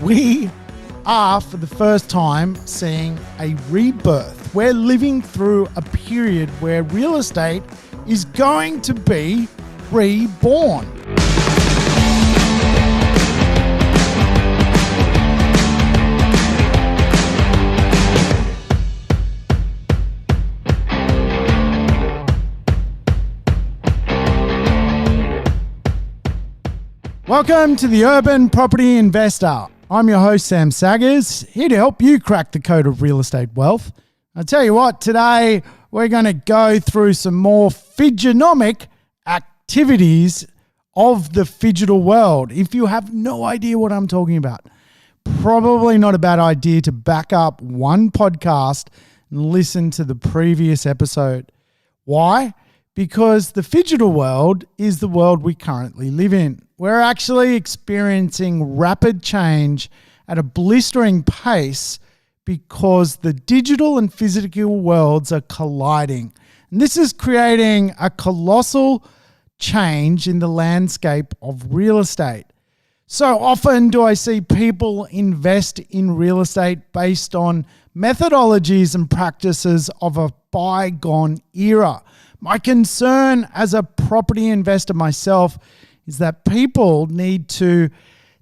We are, for the first time, seeing a rebirth. We're living through a period where real estate is going to be reborn. Welcome to the Urban Property Investor. I'm your host, Sam Saggers, here to help you crack the code of real estate wealth. I tell you what, today we're going to go through some more fidgenomic activities of the phygital world. If you have no idea what I'm talking about, probably not a bad idea to back up one podcast and listen to the previous episode. Why? Because the phygital world is the world we currently live in. We're actually experiencing rapid change at a blistering pace because the digital and physical worlds are colliding. And this is creating a colossal change in the landscape of real estate. So often do I see people invest in real estate based on methodologies and practices of a bygone era. My concern as a property investor myself is that people need to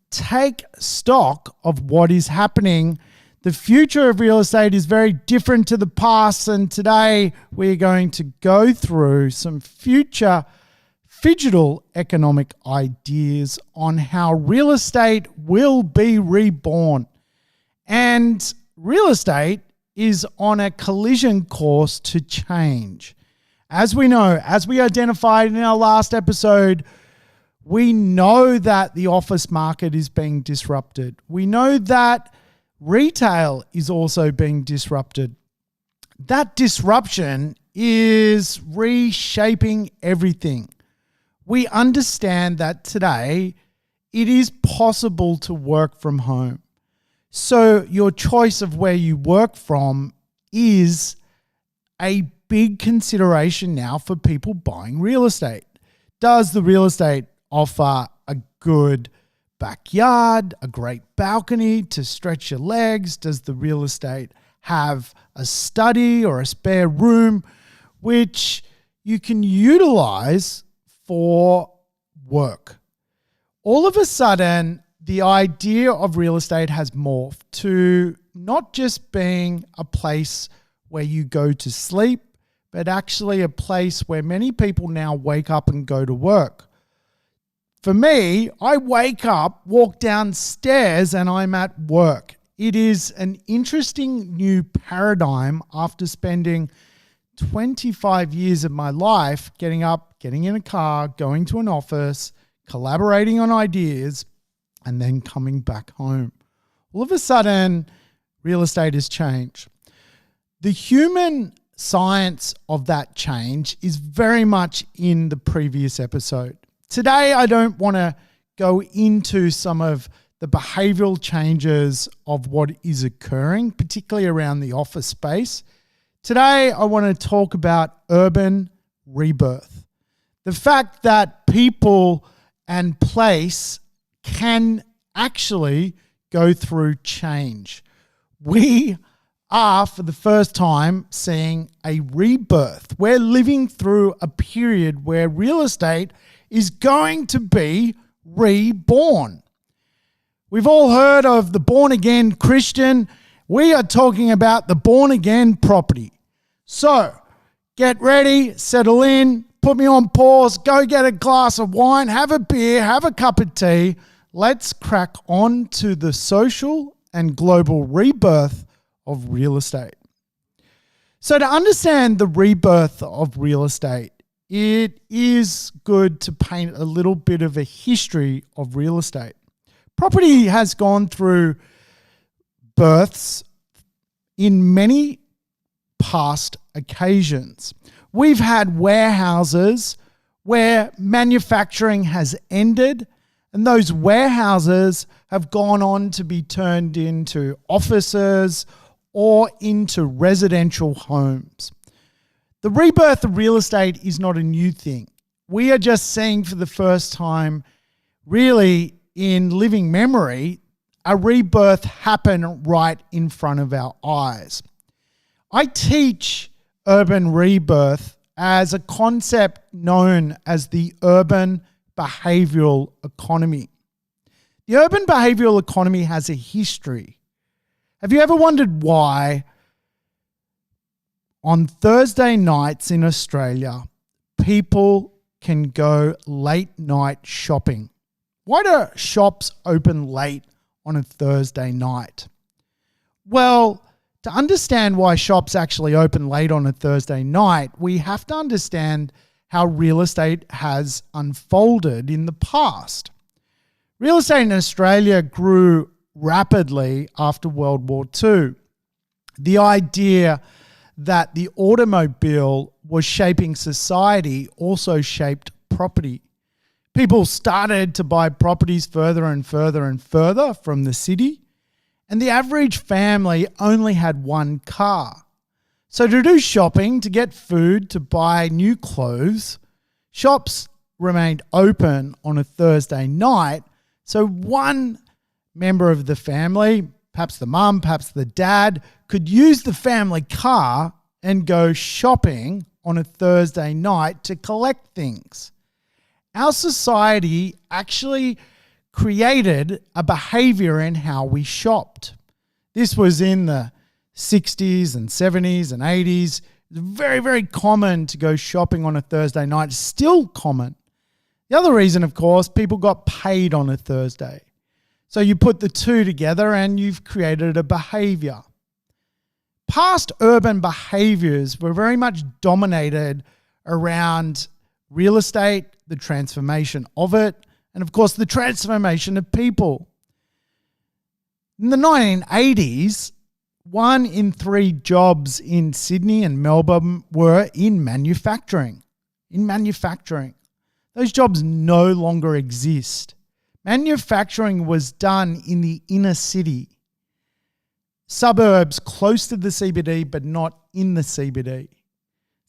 take stock of what is happening. The future of real estate is very different to the past, and today we're going to go through some future phygital economic ideas on how real estate will be reborn. And real estate is on a collision course to change. As we know, as we identified in our last episode, we know that the office market is being disrupted. We know that retail is also being disrupted. That disruption is reshaping everything. We understand that today it is possible to work from home. So your choice of where you work from is a big consideration now for people buying real estate. Does the real estate offer a good backyard, a great balcony to stretch your legs? Does the real estate have a study or a spare room which you can utilize for work? All of a sudden, the idea of real estate has morphed to not just being a place where you go to sleep, but actually a place where many people now wake up and go to work. For me, I wake up, walk downstairs, and I'm at work. It is an interesting new paradigm after spending 25 years of my life getting up, getting in a car, going to an office, collaborating on ideas, and then coming back home. All of a sudden, real estate has changed. The human science of that change is very much in the previous episode. Today, I don't want to go into some of the behavioral changes of what is occurring, particularly around the office space. Today, I want to talk about urban rebirth. The fact that people and place can actually go through change. We are, for the first time, seeing a rebirth. We're living through a period where real estate is going to be reborn. We've all heard of the born-again Christian. We are talking about the born-again property. So get ready, settle in, put me on pause, go get a glass of wine, have a beer, have a cup of tea. Let's crack on to the social and global rebirth of real estate. So to understand the rebirth of real estate, it is good to paint a little bit of a history of real estate. Property has gone through births in many past occasions. We've had warehouses where manufacturing has ended, and those warehouses have gone on to be turned into offices or into residential homes. The rebirth of real estate is not a new thing. We are just seeing for the first time, really in living memory, a rebirth happen right in front of our eyes. I teach urban rebirth as a concept known as the urban behavioral economy. The urban behavioral economy has a history. Have you ever wondered why on Thursday nights in Australia, people can go late night shopping? Why do shops open late on a Thursday night? Well, to understand why shops actually open late on a Thursday night, we have to understand how real estate has unfolded in the past. Real estate in Australia grew rapidly after World War II. The idea that the automobile was shaping society also shaped property. People started to buy properties further and further and further from the city, and the average family only had one car. So to do shopping, to get food, to buy new clothes, shops remained open on a Thursday night, so one member of the family, perhaps the mum, perhaps the dad, could use the family car and go shopping on a Thursday night to collect things. Our society actually created a behavior in how we shopped. This was in the 60s and 70s and 80s. It's very, very common to go shopping on a Thursday night. It's still common. The other reason, of course, people got paid on a Thursday. So you put the two together and you've created a behavior. Past urban behaviors were very much dominated around real estate, the transformation of it, and of course the transformation of people. In the 1980s, 1 in 3 jobs in Sydney and Melbourne were in manufacturing. Those jobs no longer exist. Manufacturing was done in the inner city, suburbs close to the CBD but not in the CBD.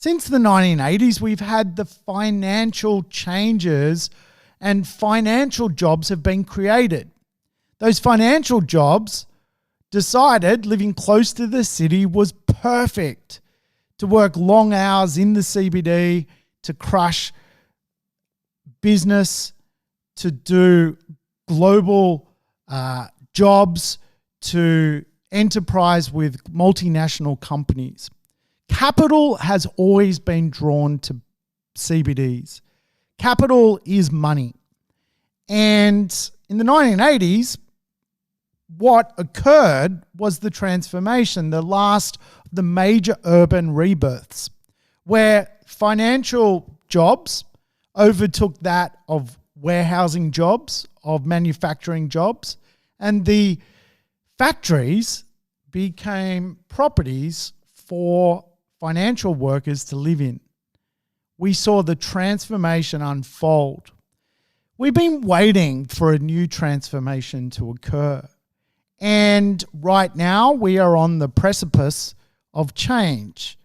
Since the 1980s, we've had the financial changes and financial jobs have been created. Those financial jobs decided living close to the city was perfect, to work long hours in the CBD, to crush business, to do global jobs, to enterprise with multinational companies. Capital has always been drawn to CBDs. Capital is money. And in the 1980s, what occurred was the transformation, the last of the major urban rebirths, where financial jobs overtook that of warehousing jobs, of manufacturing jobs, and the factories became properties for financial workers to live in. We saw the transformation unfold. We've been waiting for a new transformation to occur. And right now we are on the precipice of change.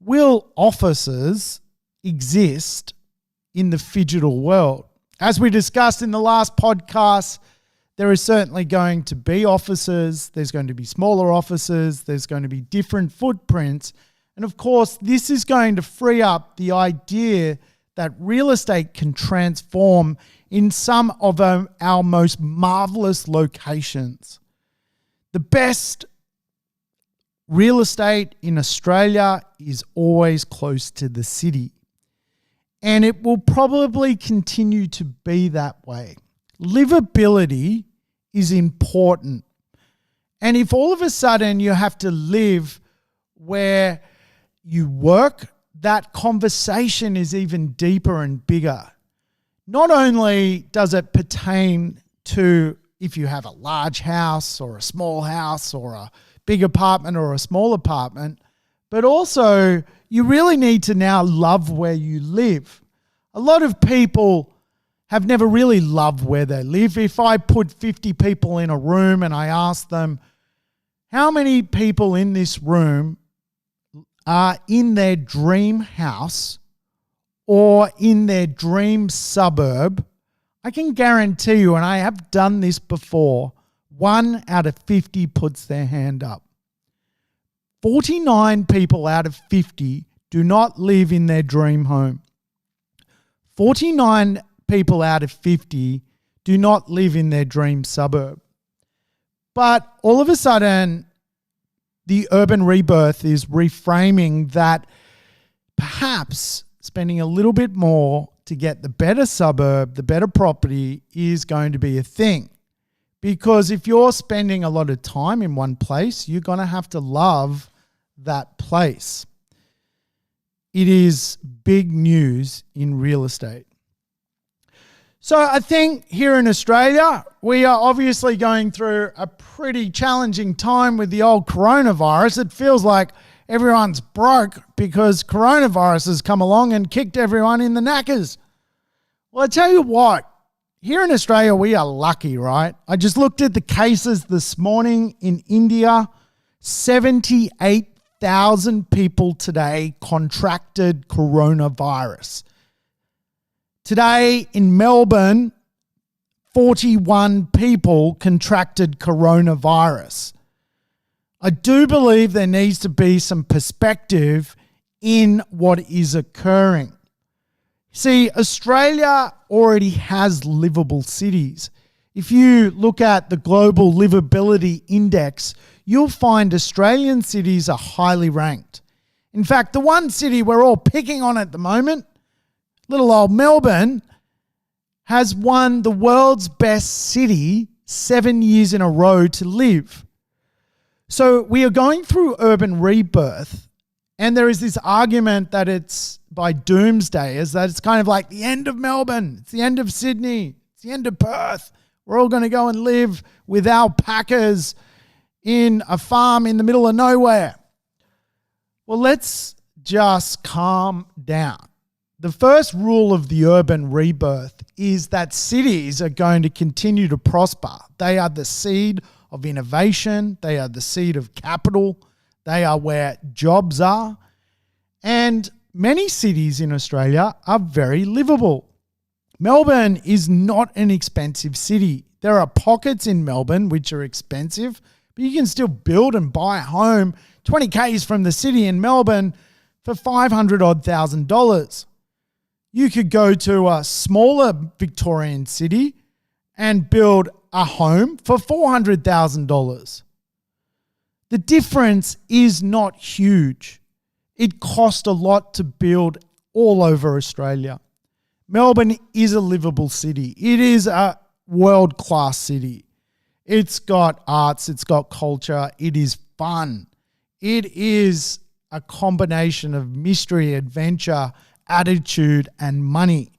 Will offices exist in the phygital world? As we discussed in the last podcast, there is certainly going to be offices, there's going to be smaller offices, there's going to be different footprints. And of course, this is going to free up the idea that real estate can transform in some of our most marvelous locations. The best real estate in Australia is always close to the city. And it will probably continue to be that way. Livability is important. And if all of a sudden you have to live where you work, that conversation is even deeper and bigger. Not only does it pertain to if you have a large house or a small house or a big apartment or a small apartment, but also you really need to now love where you live. A lot of people have never really loved where they live. If I put 50 people in a room and I ask them, how many people in this room are in their dream house or in their dream suburb, I can guarantee you, and I have done this before, 1 out of 50 puts their hand up. 49 people out of 50 do not live in their dream home. 49 people out of 50 do not live in their dream suburb. But all of a sudden, the urban rebirth is reframing that perhaps spending a little bit more to get the better suburb, the better property is going to be a thing. Because if you're spending a lot of time in one place, you're going to have to love that place. It is big news in real estate. So I think here in Australia, we are obviously going through a pretty challenging time with the old coronavirus. It feels like everyone's broke because coronavirus has come along and kicked everyone in the knackers. Well, I tell you what, here in Australia, we are lucky, right? I just looked at the cases this morning in India. 78,000 people today contracted coronavirus. Today in Melbourne, 41 people contracted coronavirus. I do believe there needs to be some perspective in what is occurring. See, Australia already has livable cities. If you look at the Global Livability Index, you'll find Australian cities are highly ranked. In fact, the one city we're all picking on at the moment, little old Melbourne, has won the world's best city 7 years in a row to live. So we are going through urban rebirth, and there is this argument that it's by doomsday, is that it's kind of like the end of Melbourne, it's the end of Sydney, it's the end of Perth. We're all going to go and live with alpacas in a farm in the middle of nowhere. Well, let's just calm down. The first rule of the urban rebirth is that cities are going to continue to prosper. They are the seed of innovation. They are the seed of capital. They are where jobs are. And many cities in Australia are very livable. Melbourne is not an expensive city. There are pockets in Melbourne which are expensive, but you can still build and buy a home 20 k's from the city in Melbourne for $500,000. You could go to a smaller Victorian city and build a home for $400,000. The difference is not huge. It cost a lot to build all over Australia. Melbourne is a livable city. It is a world-class city. It's got arts, it's got culture, it is fun. It is a combination of mystery, adventure, attitude, and money.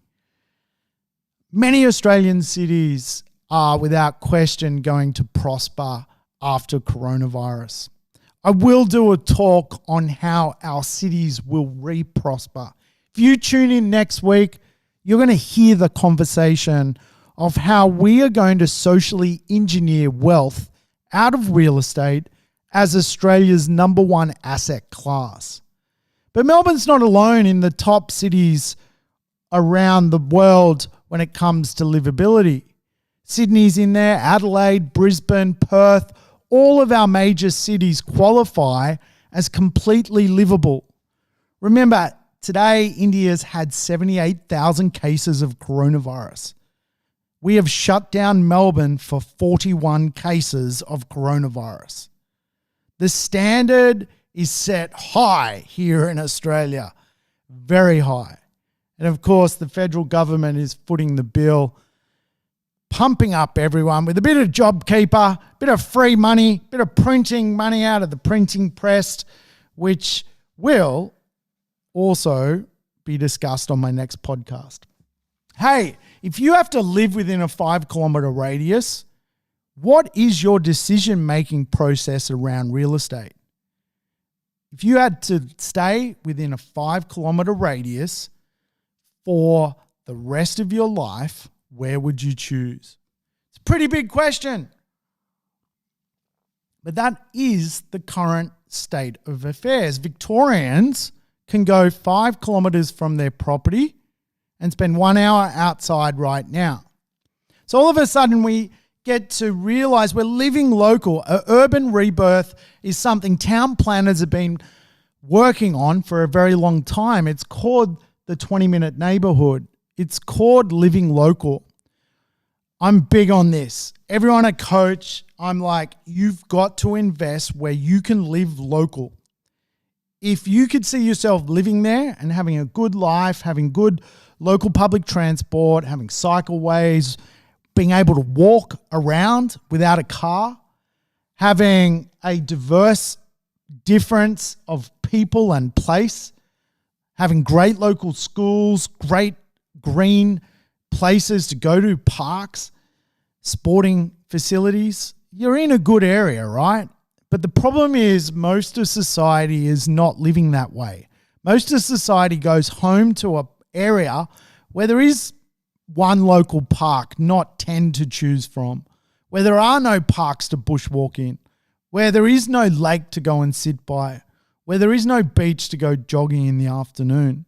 Many Australian cities are without question going to prosper after coronavirus. I will do a talk on how our cities will re-prosper. If you tune in next week, you're going to hear the conversation of how we are going to socially engineer wealth out of real estate as Australia's number one asset class. But Melbourne's not alone in the top cities around the world when it comes to livability. Sydney's in there, Adelaide, Brisbane, Perth, all of our major cities qualify as completely livable. Remember, today India's had 78,000 cases of coronavirus. We have shut down Melbourne for 41 cases of coronavirus. The standard is set high here in Australia, very high. And of course, the federal government is footing the bill, pumping up everyone with a bit of JobKeeper, a bit of free money, a bit of printing money out of the printing press, which will also be discussed on my next podcast. Hey, if you have to live within a 5-kilometre radius, what is your decision-making process around real estate? If you had to stay within a 5-kilometre radius for the rest of your life, where would you choose? It's a pretty big question. But that is the current state of affairs. Victorians can go 5 kilometres from their property and spend 1 hour outside right now. So all of a sudden we get to realize we're living local. Urban rebirth is something town planners have been working on for a very long time. It's called the 20-minute neighborhood. It's called living local. I'm big on this. Everyone I coach, I'm like, you've got to invest where you can live local. If you could see yourself living there and having a good life, having good local public transport, having cycleways, being able to walk around without a car, having a diverse difference of people and place, having great local schools, great green places to go to, parks, sporting facilities, you're in a good area, right? But the problem is most of society is not living that way. Most of society goes home to an area where there is one local park, not 10 to choose from, where there are no parks to bushwalk in, where there is no lake to go and sit by, where there is no beach to go jogging in the afternoon.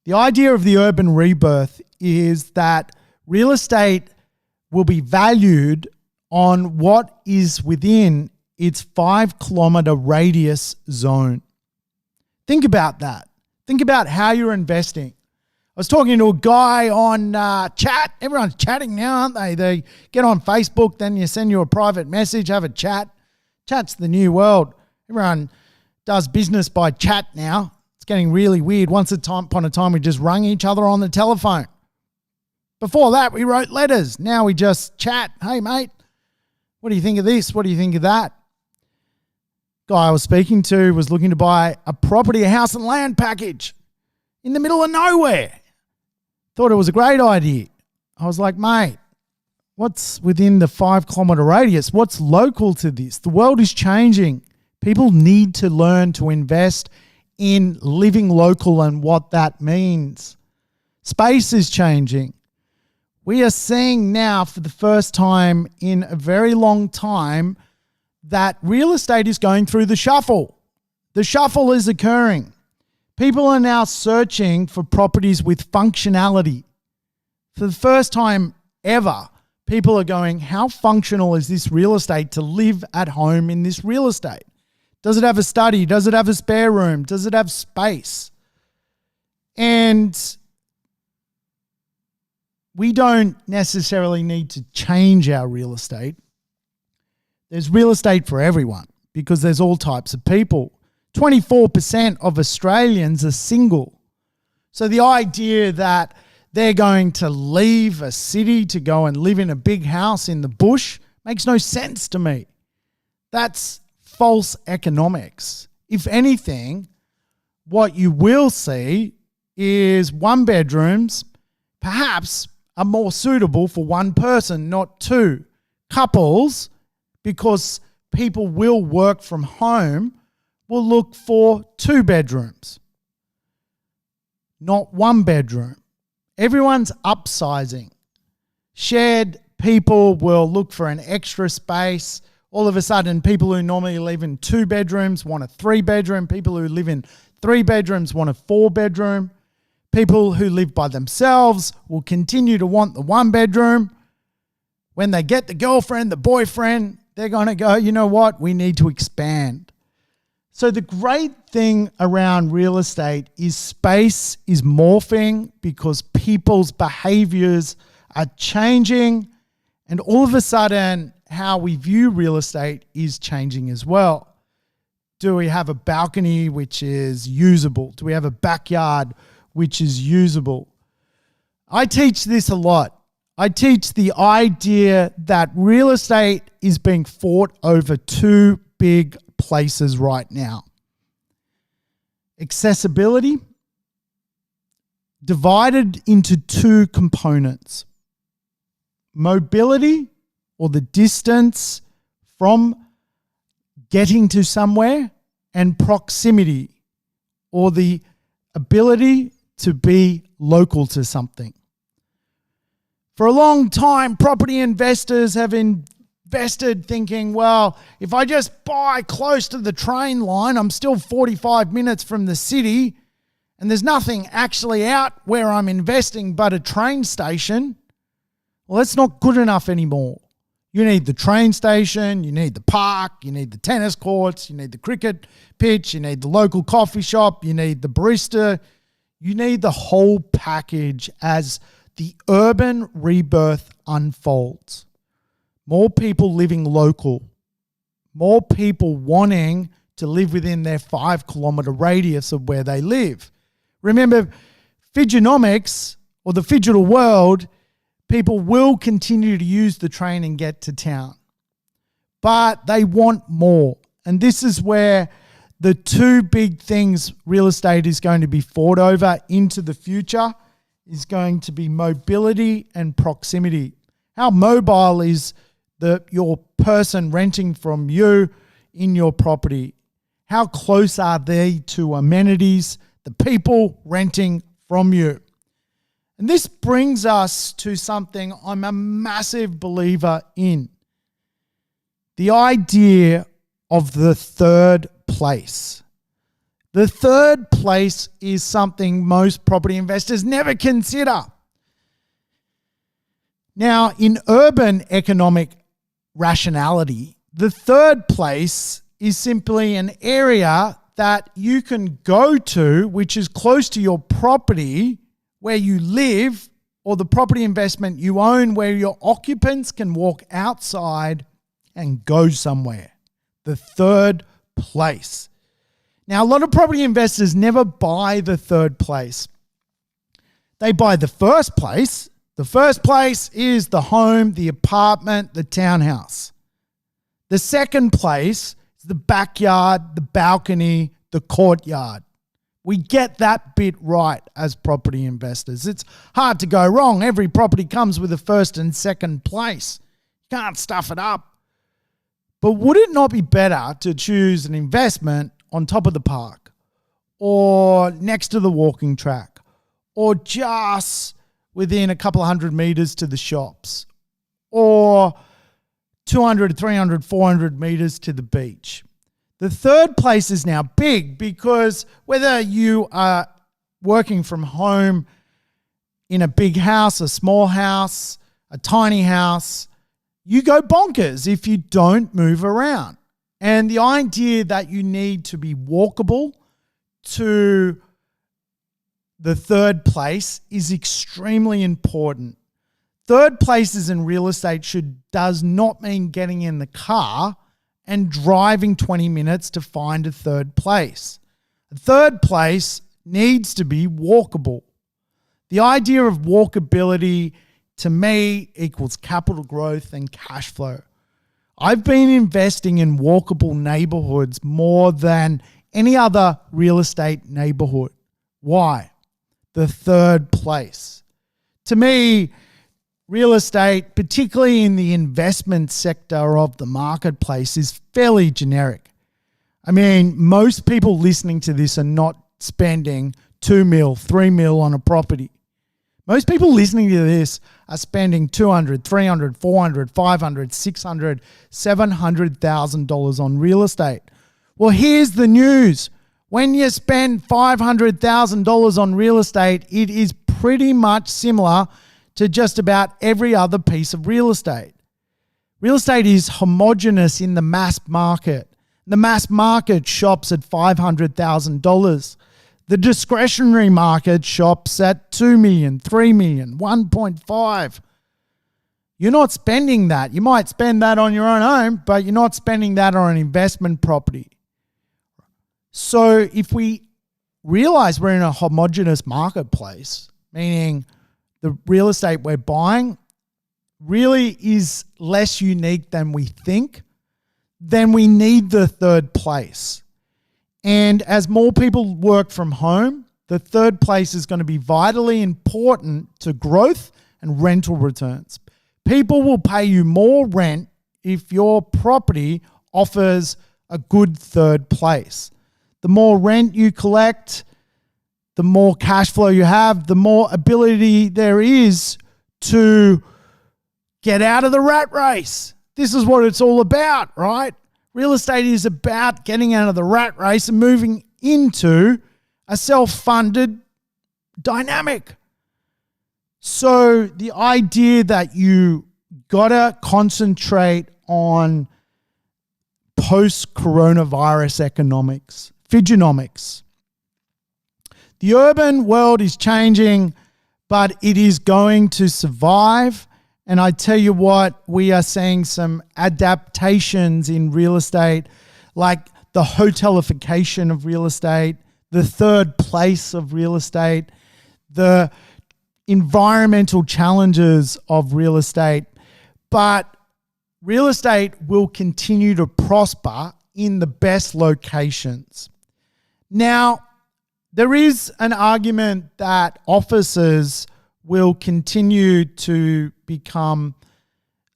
The idea of the urban rebirth is that real estate will be valued on what is within its 5-kilometer radius zone. Think about that. Think about how you're investing. I was talking to a guy on chat. Everyone's chatting now, aren't they? They get on Facebook, then you send you a private message, have a chat. Chat's the new world. Everyone does business by chat now. It's getting really weird. Once upon a time, we just rung each other on the telephone. Before that, we wrote letters. Now we just chat. Hey, mate, what do you think of this? What do you think of that? Guy I was speaking to was looking to buy a property, a house and land package in the middle of nowhere. Thought it was a great idea. I was like, mate, what's within the 5-kilometer radius? What's local to this? The world is changing. People need to learn to invest in living local and what that means. Space is changing. We are seeing now for the first time in a very long time that real estate is going through the shuffle. The shuffle is occurring. People are now searching for properties with functionality. For the first time ever, people are going, how functional is this real estate to live at home in this real estate? Does it have a study? Does it have a spare room? Does it have space? And we don't necessarily need to change our real estate. There's real estate for everyone because there's all types of people. 24% of Australians are single. So the idea that they're going to leave a city to go and live in a big house in the bush makes no sense to me. That's false economics. If anything, what you will see is 1-bedrooms perhaps are more suitable for one person, not two. Couples, because people will work from home, will look for 2 bedrooms, not 1 bedroom. Everyone's upsizing. Shared people will look for an extra space. All of a sudden, people who normally live in 2 bedrooms want a 3-bedroom. People who live in 3 bedrooms want a 4-bedroom. People who live by themselves will continue to want the 1-bedroom. When they get the girlfriend, the boyfriend, they're going to go, you know what? We need to expand. So the great thing around real estate is space is morphing because people's behaviors are changing, and all of a sudden how we view real estate is changing as well. Do we have a balcony which is usable? Do we have a backyard which is usable? I teach this a lot. I teach the idea that real estate is being fought over 2 big places right now. Accessibility, divided into 2 components. Mobility, or the distance from getting to somewhere, and proximity, or the ability to be local to something. For a long time, property investors have invested thinking, well, if I just buy close to the train line, I'm still 45 minutes from the city, and there's nothing actually out where I'm investing but a train station. Well, that's not good enough anymore. You need the train station, you need the park, you need the tennis courts, you need the cricket pitch, you need the local coffee shop, you need the barista. You need the whole package as the urban rebirth unfolds. More people living local, more people wanting to live within their 5-kilometre radius of where they live. Remember, Fidgenomics, or the Fidgetal world, people will continue to use the train and get to town. But they want more. And this is where the two big things real estate is going to be fought over into the future is going to be mobility and proximity. How mobile is your person renting from you in your property? How close are they to amenities, the people renting from you? And this brings us to something I'm a massive believer in. The idea of the third place. The third place is something most property investors never consider. Now, in urban economic rationality, the third place is simply an area that you can go to, which is close to your property where you live, or the property investment you own, where your occupants can walk outside and go somewhere. The third place. Now, a lot of property investors never buy the third place. They buy the first place. The first place is the home, the apartment, the townhouse. The second place is the backyard, the balcony, the courtyard. We get that bit right as property investors. It's hard to go wrong. Every property comes with a first and second place. You can't stuff it up. But would it not be better to choose an investment on top of the park, or next to the walking track, or just within a couple of 100 meters to the shops, or 200, 300, 400 meters to the beach? The third place is now big because whether you are working from home in a big house, a small house, a tiny house, you go bonkers if you don't move around. And the idea that you need to be walkable to the third place is extremely important. Third places in real estate does not mean getting in the car and driving 20 minutes to find a third place. A third place needs to be walkable. The idea of walkability to me equals capital growth and cash flow. I've been investing in walkable neighborhoods more than any other real estate neighborhood. Why? The third place. To me, real estate, particularly in the investment sector of the marketplace, is fairly generic. I mean, most people listening to this are not spending 2 mil, 3 mil on a property. Most people listening to this are spending $200,000, $300,000, $400,000, $500,000, $600,000, $700,000 on real estate. Well, here's the news. When you spend $500,000 on real estate, it is pretty much similar to just about every other piece of real estate. Real estate is homogenous in the mass market. The mass market shops at $500,000. The discretionary market shops at $2 million, $3 million, 1.5. You're not spending that. You might spend that on your own home, but you're not spending that on an investment property. So if we realize we're in a homogenous marketplace, meaning the real estate we're buying really is less unique than we think, then we need the third place. And as more people work from home, the third place is going to be vitally important to growth and rental returns. People will pay you more rent if your property offers a good third place. The more rent you collect, the more cash flow you have, the more ability there is to get out of the rat race. This is what it's all about, right? Real estate is about getting out of the rat race and moving into a self-funded dynamic. So the idea that you got to concentrate on post-coronavirus economics, Figenomics. The urban world is changing, but it is going to survive. And I tell you what, we are seeing some adaptations in real estate, like the hotelification of real estate, the third place of real estate, the environmental challenges of real estate. But real estate will continue to prosper in the best locations. Now, there is an argument that offices will continue to become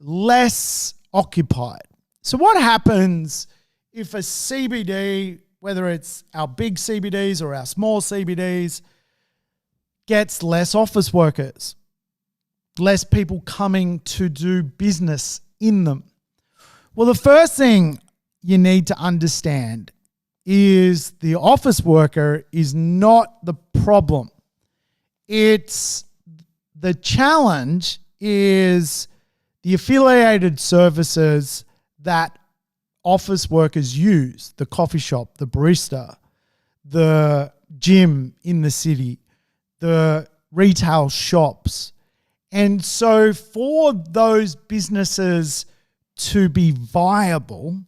less occupied. So what happens if a CBD, whether it's our big CBDs or our small CBDs, gets less office workers, less people coming to do business in them? Well, the first thing you need to understand is the office worker is not the problem. It's the challenge is the affiliated services that office workers use, the coffee shop, the barista, the gym in the city, the retail shops. And so for those businesses to be viable,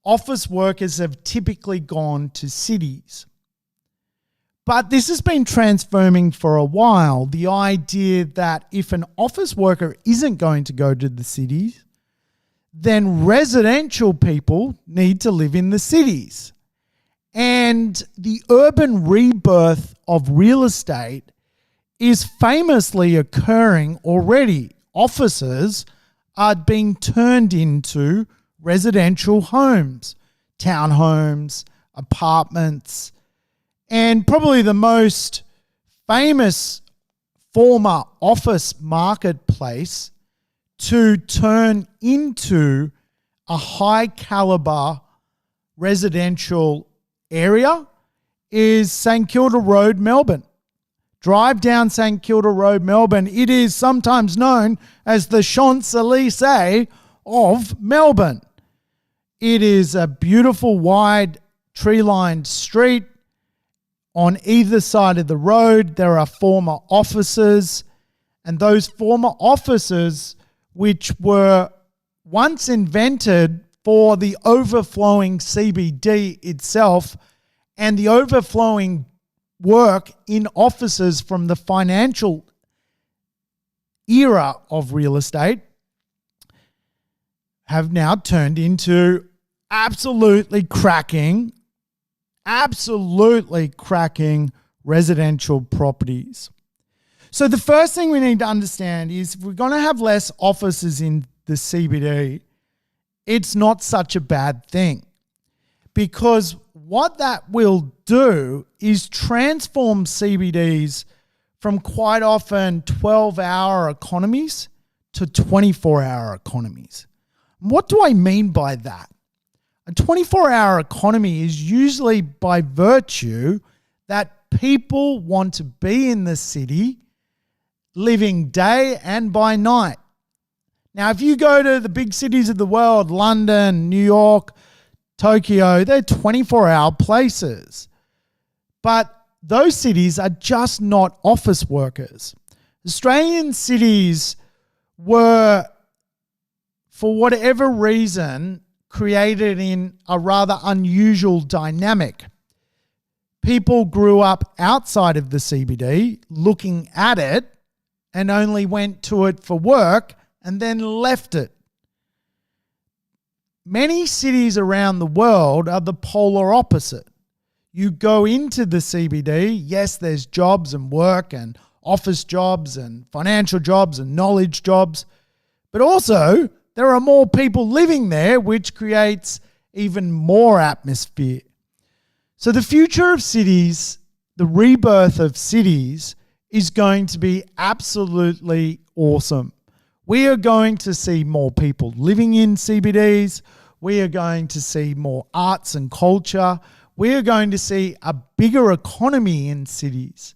office workers have typically gone to cities. But this has been transforming for a while. The idea that if an office worker isn't going to go to the cities, then residential people need to live in the cities. And the urban rebirth of real estate is famously occurring already. Offices are being turned into residential homes, townhomes, apartments, and probably the most famous former office marketplace to turn into a high caliber residential area is St Kilda Road, Melbourne. Drive down St Kilda Road, Melbourne. It is sometimes known as the Champs-Élysées of Melbourne. It is a beautiful, wide, tree-lined street. On either side of the road, there are former offices, and those former offices, which were once invented for the overflowing CBD itself and the overflowing work in offices from the financial era of real estate, have now turned into absolutely cracking residential properties. So the first thing we need to understand is if we're going to have less offices in the CBD, it's not such a bad thing, because what that will do is transform CBDs from quite often 12-hour economies to 24-hour economies. What do I mean by that? A 24-hour economy is usually by virtue that people want to be in the city living day and by night. Now, if you go to the big cities of the world, London, New York, Tokyo, they're 24-hour places. But those cities are just not office workers. Australian cities were, for whatever reason, created in a rather unusual dynamic. People grew up outside of the CBD looking at it and only went to it for work and then left it. Many cities around the world are the polar opposite. You go into the CBD, yes, there's jobs and work and office jobs and financial jobs and knowledge jobs, but also there are more people living there, which creates even more atmosphere. So the future of cities, the rebirth of cities, is going to be absolutely awesome. We are going to see more people living in CBDs. We are going to see more arts and culture. We are going to see a bigger economy in cities.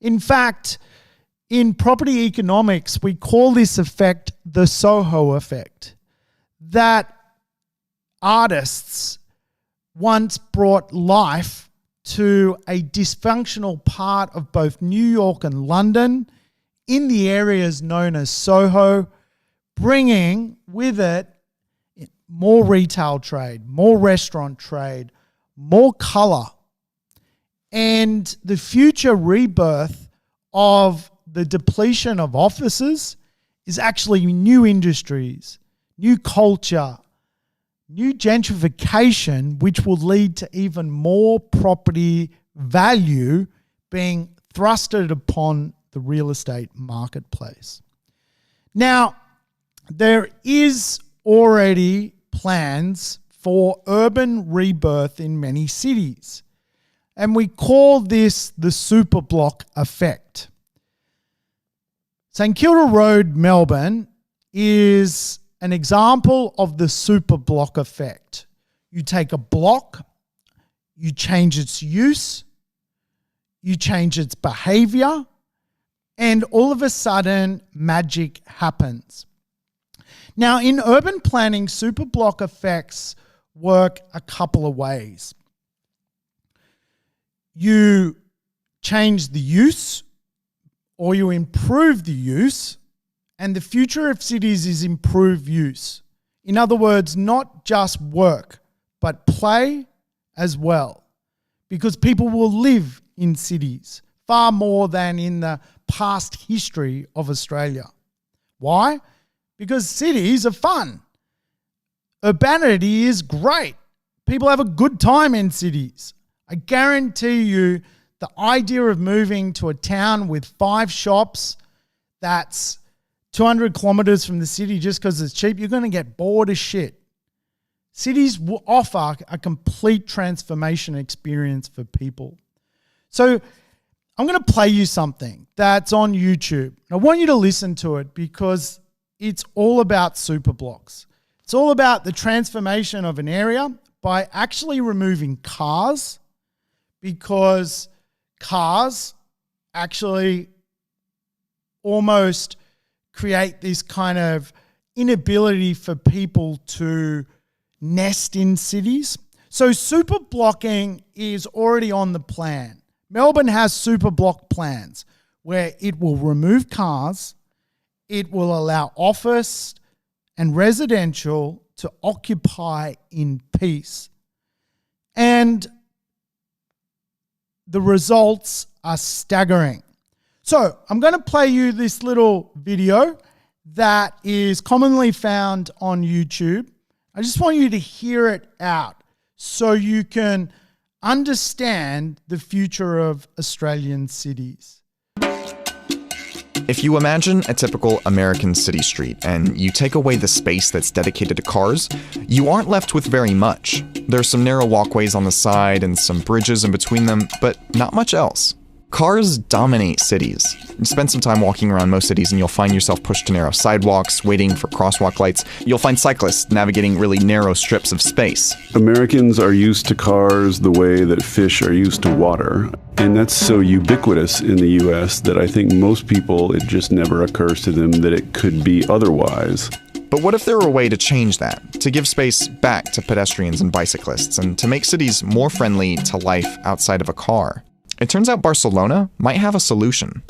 In fact, In property economics, we call this effect the Soho effect, that artists once brought life to a dysfunctional part of both New York and London in the areas known as Soho, bringing with it more retail trade, more restaurant trade, more color, and the future rebirth of the depletion of offices is actually new industries, new culture, new gentrification, which will lead to even more property value being thrusted upon the real estate marketplace. Now, there is already plans for urban rebirth in many cities, and we call this the Superblock Effect. St Kilda Road, Melbourne, is an example of the Superblock Effect. You take a block, you change its use, you change its behavior, and all of a sudden, magic happens. Now, in urban planning, Superblock effects work a couple of ways. You change the use, or you improve the use, and the future of cities is improved use. In other words, not just work, but play as well. Because people will live in cities far more than in the past history of Australia. Why? Because cities are fun. Urbanity is great. People have a good time in cities. I guarantee you the idea of moving to a town with 5 shops that's 200 kilometers from the city just because it's cheap, you're going to get bored as shit. Cities will offer a complete transformation experience for people. So I'm going to play you something that's on YouTube. I want you to listen to it because it's all about superblocks. It's all about the transformation of an area by actually removing cars, because cars actually almost create this kind of inability for people to nest in cities. So superblocking is already on the plan. Melbourne has superblock plans where it will remove cars, it will allow office and residential to occupy in peace. And the results are staggering. So I'm going to play you this little video that is commonly found on YouTube. I just want you to hear it out so you can understand the future of Australian cities. If you imagine a typical American city street and you take away the space that's dedicated to cars, you aren't left with very much. There's some narrow walkways on the side and some bridges in between them, but not much else. Cars dominate cities. You spend some time walking around most cities and you'll find yourself pushed to narrow sidewalks, waiting for crosswalk lights. You'll find cyclists navigating really narrow strips of space. Americans are used to cars the way that fish are used to water. And that's so ubiquitous in the US that I think most people, it just never occurs to them that it could be otherwise. But what if there were a way to change that, to give space back to pedestrians and bicyclists, and to make cities more friendly to life outside of a car? It turns out Barcelona might have a solution.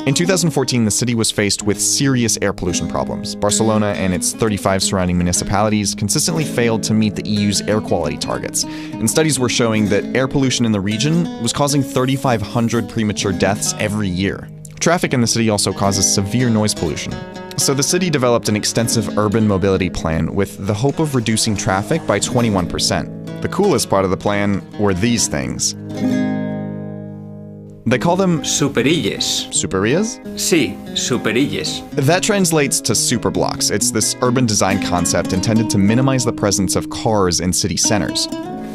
In 2014, the city was faced with serious air pollution problems. Barcelona and its 35 surrounding municipalities consistently failed to meet the EU's air quality targets. And studies were showing that air pollution in the region was causing 3,500 premature deaths every year. Traffic in the city also causes severe noise pollution. So the city developed an extensive urban mobility plan with the hope of reducing traffic by 21%. The coolest part of the plan were these things. They call them Superilles. Superilles? Sí, superilles. That translates to superblocks. It's this urban design concept intended to minimize the presence of cars in city centers.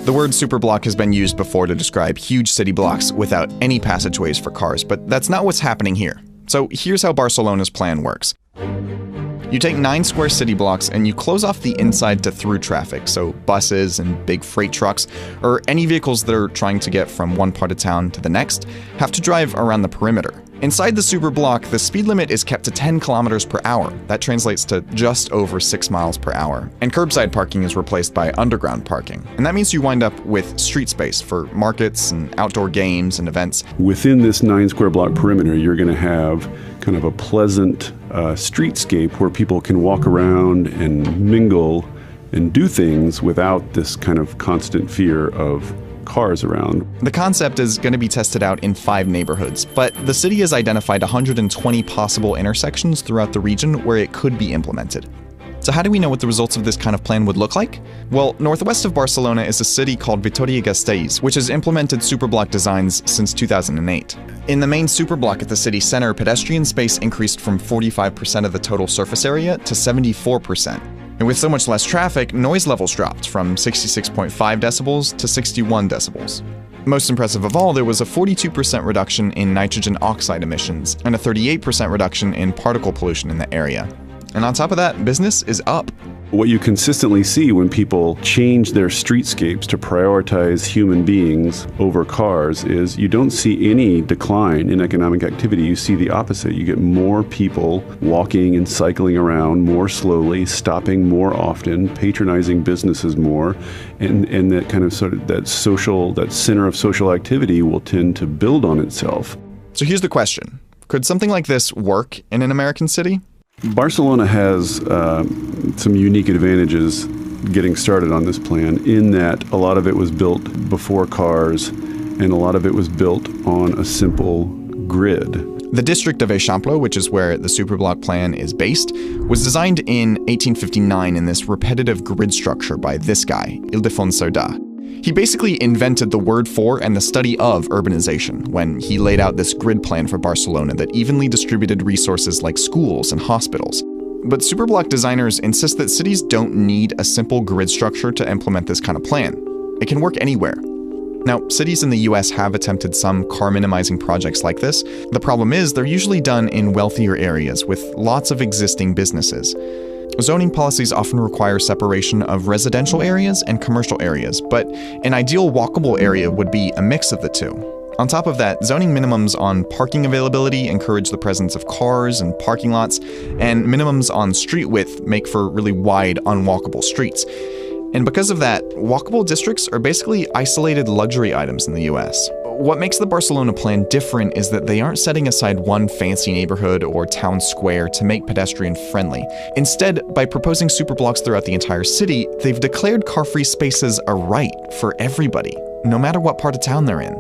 The word superblock has been used before to describe huge city blocks without any passageways for cars, but that's not what's happening here. So here's how Barcelona's plan works. You take 9 square city blocks and you close off the inside to through traffic, so buses and big freight trucks, or any vehicles that are trying to get from one part of town to the next, have to drive around the perimeter. Inside the superblock, the speed limit is kept to 10 kilometers per hour. That translates to just over 6 miles per hour. And curbside parking is replaced by underground parking. And that means you wind up with street space for markets and outdoor games and events. Within this 9 square block perimeter, you're going to have kind of a pleasant streetscape where people can walk around and mingle and do things without this kind of constant fear of cars around. The concept is going to be tested out in 5 neighborhoods, but the city has identified 120 possible intersections throughout the region where it could be implemented. So how do we know what the results of this kind of plan would look like? Well, northwest of Barcelona is a city called Vitoria-Gasteiz, which has implemented superblock designs since 2008. In the main superblock at the city center, pedestrian space increased from 45% of the total surface area to 74%. And with so much less traffic, noise levels dropped from 66.5 decibels to 61 decibels. Most impressive of all, there was a 42% reduction in nitrogen oxide emissions and a 38% reduction in particle pollution in the area. And on top of that, business is up. What you consistently see when people change their streetscapes to prioritize human beings over cars is you don't see any decline in economic activity. You see the opposite. You get more people walking and cycling around more slowly, stopping more often, patronizing businesses more, and that kind of sort of that center of social activity will tend to build on itself. So here's the question. Could something like this work in an American city? Barcelona has some unique advantages getting started on this plan in that a lot of it was built before cars and a lot of it was built on a simple grid. The district of Eixample, which is where the superblock plan is based, was designed in 1859 in this repetitive grid structure by this guy, Ildefons Cerdà. He basically invented the word for and the study of urbanization when he laid out this grid plan for Barcelona that evenly distributed resources like schools and hospitals. But superblock designers insist that cities don't need a simple grid structure to implement this kind of plan. It can work anywhere. Now, cities in the US have attempted some car-minimizing projects like this. The problem is they're usually done in wealthier areas with lots of existing businesses. Zoning policies often require separation of residential areas and commercial areas, but an ideal walkable area would be a mix of the two. On top of that, zoning minimums on parking availability encourage the presence of cars and parking lots, and minimums on street width make for really wide, unwalkable streets. And because of that, walkable districts are basically isolated luxury items in the US. What makes the Barcelona plan different is that they aren't setting aside one fancy neighborhood or town square to make pedestrian friendly. Instead, by proposing superblocks throughout the entire city, they've declared car-free spaces a right for everybody, no matter what part of town they're in.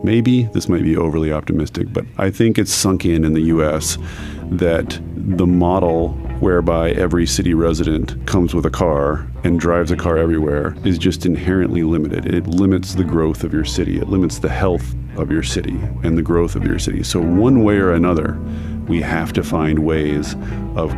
Maybe this might be overly optimistic, but I think it's sunk in the US that the model whereby every city resident comes with a car and drives a car everywhere is just inherently limited. It limits the growth of your city. It limits the health of your city and the growth of your city. So one way or another, we have to find ways of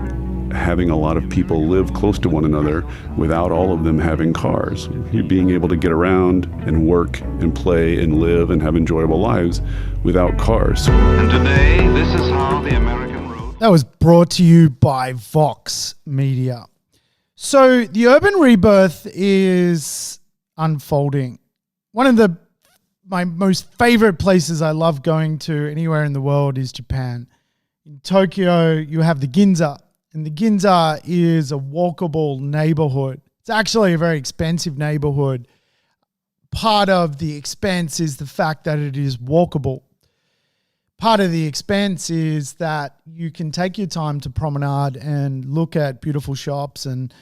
having a lot of people live close to one another without all of them having cars. You're being able to get around and work and play and live and have enjoyable lives without cars. And today, this is how the American road... That was brought to you by Vox Media. So the urban rebirth is unfolding. One of my most favorite places I love going to anywhere in the world is Japan. In Tokyo, you have the Ginza. And the Ginza is a walkable neighborhood. It's actually a very expensive neighborhood. Part of the expense is the fact that it is walkable. Part of the expense is that you can take your time to promenade and look at beautiful shops and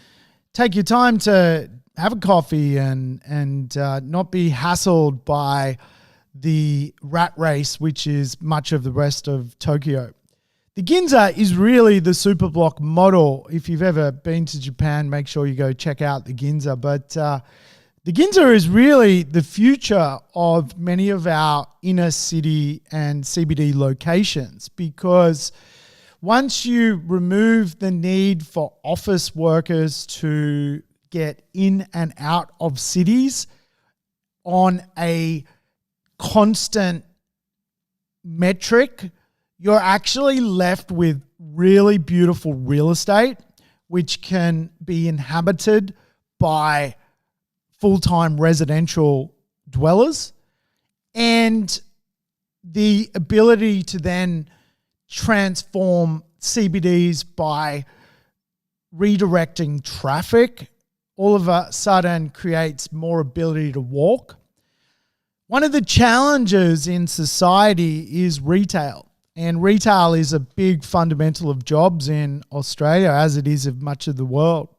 take your time to have a coffee and not be hassled by the rat race, which is much of the rest of Tokyo. The Ginza is really the superblock model. If you've ever been to Japan, make sure you go check out the Ginza. But the Ginza is really the future of many of our inner city and CBD locations, because once you remove the need for office workers to get in and out of cities on a constant metric, you're actually left with really beautiful real estate, which can be inhabited by full-time residential dwellers, and the ability to then transform CBDs by redirecting traffic all of a sudden creates more ability to walk. One of the challenges in society is retail. And retail is a big fundamental of jobs in Australia, as it is of much of the world.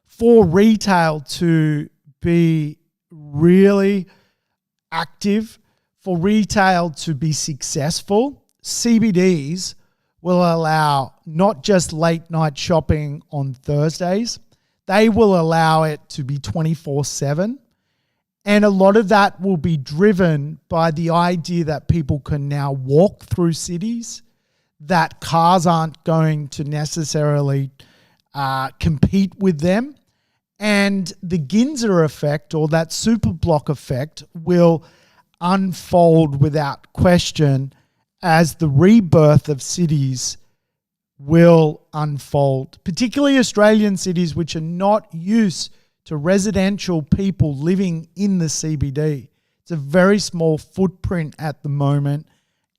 For retail to be really active, for retail to be successful, CBDs will allow not just late night shopping on Thursdays, they will allow it to be 24/7. And a lot of that will be driven by the idea that people can now walk through cities, that cars aren't going to necessarily compete with them. And the Ginza effect, or that Superblock effect, will unfold without question as the rebirth of cities will unfold, particularly Australian cities which are not used to residential people living in the CBD. It's a very small footprint at the moment,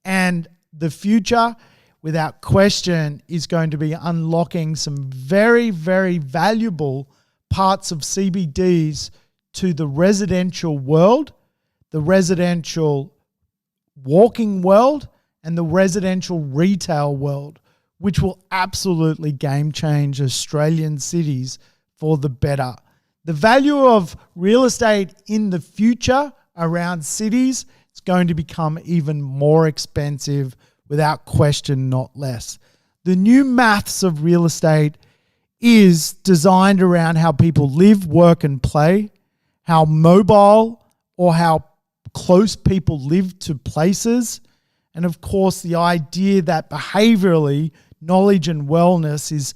and the future, without question, is going to be unlocking some very, very valuable parts of CBDs to the residential world, the residential walking world, and the residential retail world, which will absolutely game change Australian cities for the better. The value of real estate in the future around cities is going to become even more expensive, without question, not less. The new maths of real estate is designed around how people live, work, and play, how mobile or how close people live to places, and of course the idea that behaviorally knowledge and wellness is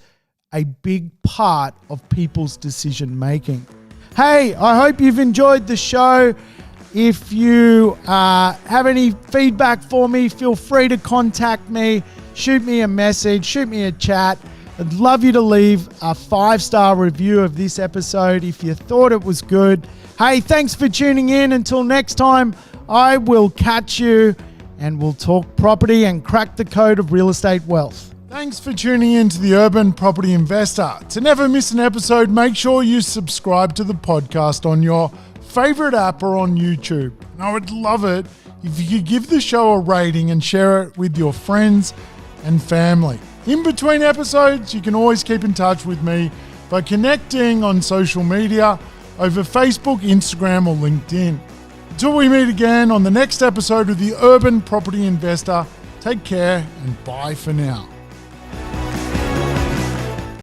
a big part of people's decision making. Hey, I hope you've enjoyed the show. If you have any feedback for me, feel free to contact me, shoot me a message, shoot me a chat. I'd love you to leave a 5-star review of this episode if you thought it was good. Hey, thanks for tuning in. Until next time, I will catch you and we'll talk property and crack the code of real estate wealth. Thanks for tuning in to the Urban Property Investor. To never miss an episode, make sure you subscribe to the podcast on your favorite app or on YouTube. And I would love it if you could give the show a rating and share it with your friends and family. In between episodes, you can always keep in touch with me by connecting on social media over Facebook, Instagram, or LinkedIn. Until we meet again on the next episode of the Urban Property Investor, take care and bye for now.